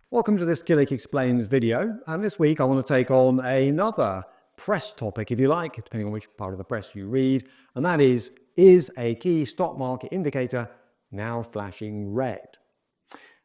Welcome to this Killick Explains video, and this week I want to take on another press topic, if you like, depending on which part of the press you read, and that is a key stock market indicator now flashing red?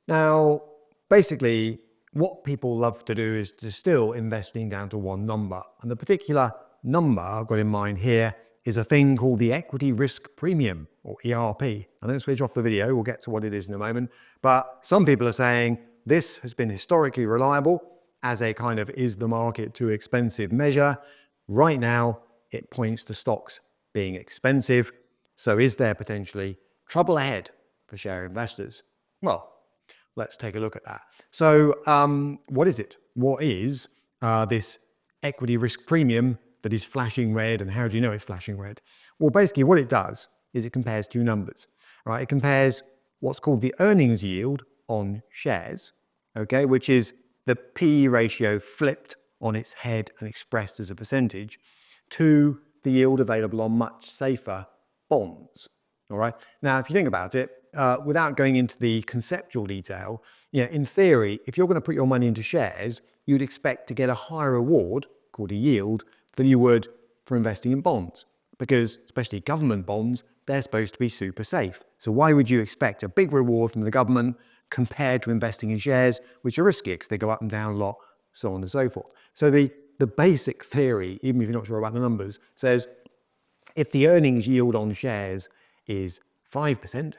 Now, basically, what people love to do is distill investing down to one number, and the particular number I've got in mind here is a thing called the equity risk premium, or ERP. I don't switch off the video, we'll get to what it is in a moment, but some people are saying this has been historically reliable as a kind of is the market too expensive measure. Right now, it points to stocks being expensive. So is there potentially trouble ahead for share investors? Well, let's take a look at that. So what is it? What is this equity risk premium that is flashing red, and how do you know it's flashing red? Well, basically what it does is it compares two numbers, right? It compares what's called the earnings yield on shares, okay, which is the P ratio flipped on its head and expressed as a percentage, to the yield available on much safer bonds. All right. Now, if you think about it, without going into the conceptual detail, in theory, if you're going to put your money into shares, you'd expect to get a higher reward, called a yield, than you would for investing in bonds. Because, especially government bonds, they're supposed to be super safe. So why would you expect a big reward from the government compared to investing in shares, which are riskier because they go up and down a lot, so on and so forth? So the basic theory, even if you're not sure about the numbers, says if the earnings yield on shares is 5%,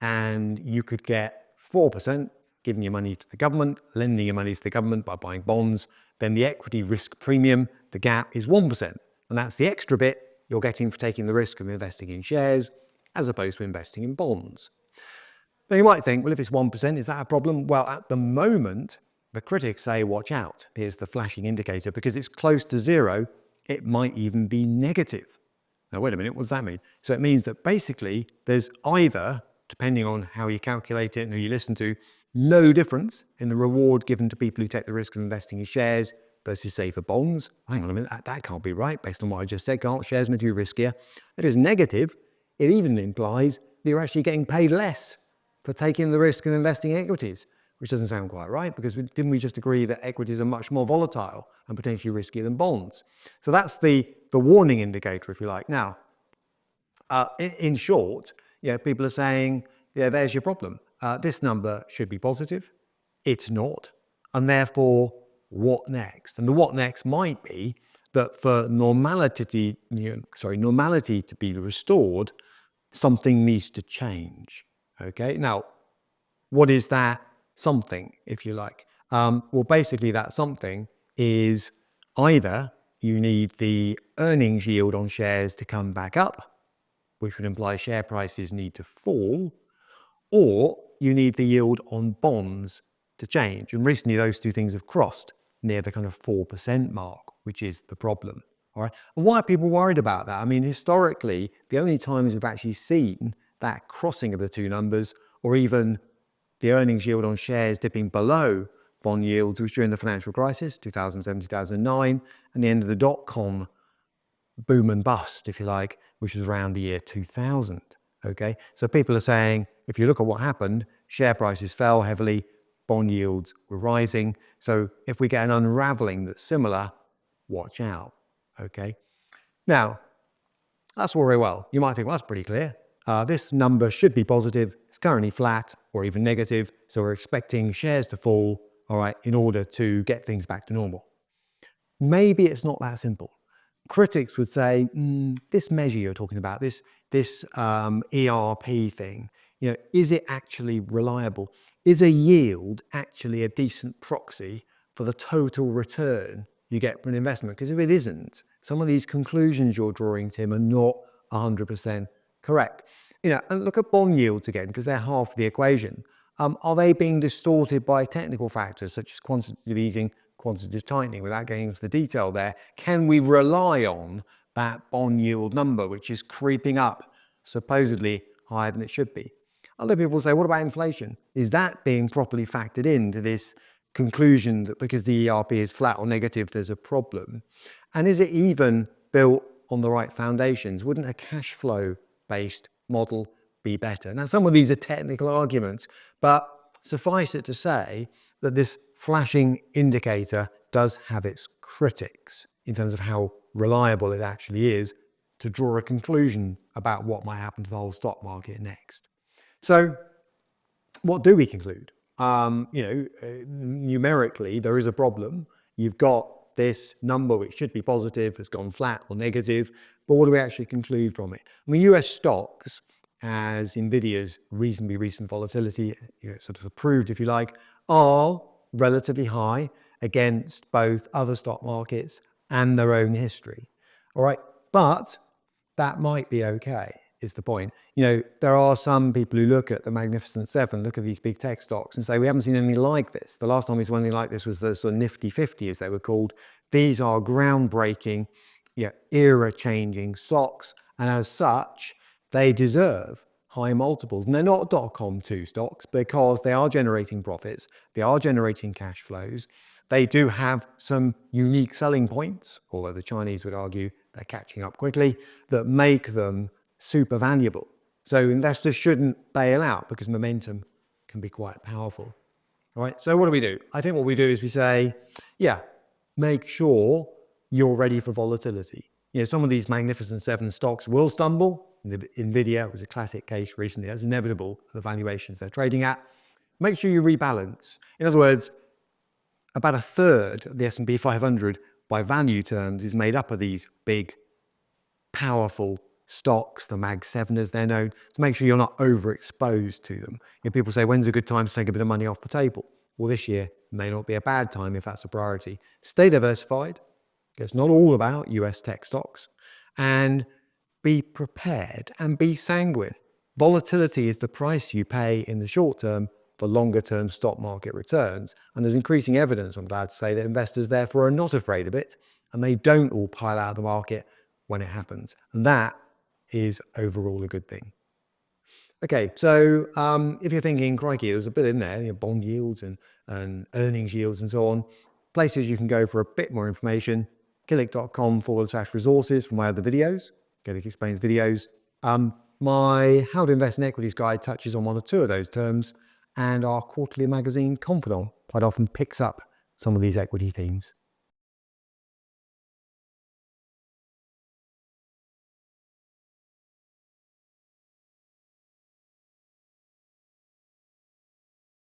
and you could get 4% giving your money to the government, lending your money to the government by buying bonds, then the equity risk premium, the gap, is 1%. And that's the extra bit you're getting for taking the risk of investing in shares as opposed to investing in bonds. Now you might think, well, if it's 1%, is that a problem? Well, at the moment, the critics say, watch out. Here's the flashing indicator. Because it's close to zero, it might even be negative. Now, wait a minute, what does that mean? So it means that basically there's either, depending on how you calculate it and who you listen to, no difference in the reward given to people who take the risk of investing in shares versus, say, for bonds. Hang on a minute, that can't be right based on what I just said. Can't shares meant to be riskier? If it's negative, it even implies that you're actually getting paid less for taking the risk of investing in equities, which doesn't sound quite right, because didn't we just agree that equities are much more volatile and potentially riskier than bonds? So that's the warning indicator, if you like. Now, in short, people are saying, there's your problem. This number should be positive. It's not. And therefore, what next? And the what next might be that for normality to be restored, something needs to change. Okay, now, what is that something, if you like? Well, basically that something is either you need the earnings yield on shares to come back up, which would imply share prices need to fall, or you need the yield on bonds to change. And recently those two things have crossed near the kind of 4% mark, which is the problem. All right. And why are people worried about that? I mean, historically, the only times we've actually seen that crossing of the two numbers, or even the earnings yield on shares dipping below bond yields, was during the financial crisis, 2007, 2009, and the end of the dot-com boom and bust, if you like, which was around the year 2000. Okay, so people are saying, if you look at what happened, share prices fell heavily, bond yields were rising. So if we get an unraveling that's similar, watch out. Okay, now that's all very well. You might think, well, that's pretty clear. This number should be positive. It's currently flat or even negative. So we're expecting shares to fall, all right, in order to get things back to normal. Maybe it's not that simple. Critics would say, this measure you're talking about, this ERP thing, is it actually reliable? Is a yield actually a decent proxy for the total return you get from an investment? Because if it isn't, some of these conclusions you're drawing, Tim, are not 100% correct. And look at bond yields again, because they're half the equation. Are they being distorted by technical factors such as quantitative easing, quantitative tightening? Without getting into the detail there, can we rely on that bond yield number, which is creeping up supposedly higher than it should be? Other people say, what about inflation? Is that being properly factored into this conclusion that because the ERP is flat or negative, there's a problem? And is it even built on the right foundations? Wouldn't a cash flow based model be better? Now, some of these are technical arguments, but suffice it to say that this flashing indicator does have its critics in terms of how reliable it actually is to draw a conclusion about what might happen to the whole stock market next. So what do we conclude? Numerically, there is a problem. You've got this number which should be positive, has gone flat or negative, but what do we actually conclude from it? I mean, US stocks, as Nvidia's reasonably recent volatility, sort of approved, if you like, are relatively high against both other stock markets and their own history. All right, but that might be okay, is the point. There are some people who look at the Magnificent Seven, look at these big tech stocks and say, we haven't seen anything like this. The last time we saw anything like this was the sort of Nifty 50, as they were called. These are groundbreaking, era-changing stocks, and as such, they deserve high multiples. And they're not .com2 stocks because they are generating profits, they are generating cash flows. They do have some unique selling points, although the Chinese would argue they're catching up quickly, that make them super valuable. So investors shouldn't bail out because momentum can be quite powerful. All right, so what do? I think what we do is we say, make sure you're ready for volatility. Some of these Magnificent Seven stocks will stumble. Nvidia was a classic case recently. That's inevitable for the valuations they're trading at. Make sure you rebalance. In other words, about a third of the S&P 500 by value terms is made up of these big, powerful stocks, the Mag 7 as they're known, to make sure you're not overexposed to them. People say, when's a good time to take a bit of money off the table? Well, this year may not be a bad time if that's a priority. Stay diversified. It's not all about US tech stocks. And be prepared and be sanguine. Volatility is the price you pay in the short term for longer term stock market returns. And there's increasing evidence, I'm glad to say, that investors therefore are not afraid of it and they don't all pile out of the market when it happens. And that is overall a good thing. Okay, so if you're thinking, crikey, there's a bit in there, bond yields and earnings yields and so on, places you can go for a bit more information, Killik.com/resources for my other videos. Killik explains videos. My How to Invest in Equities guide touches on one or two of those terms, and our quarterly magazine, Confidant, quite often picks up some of these equity themes.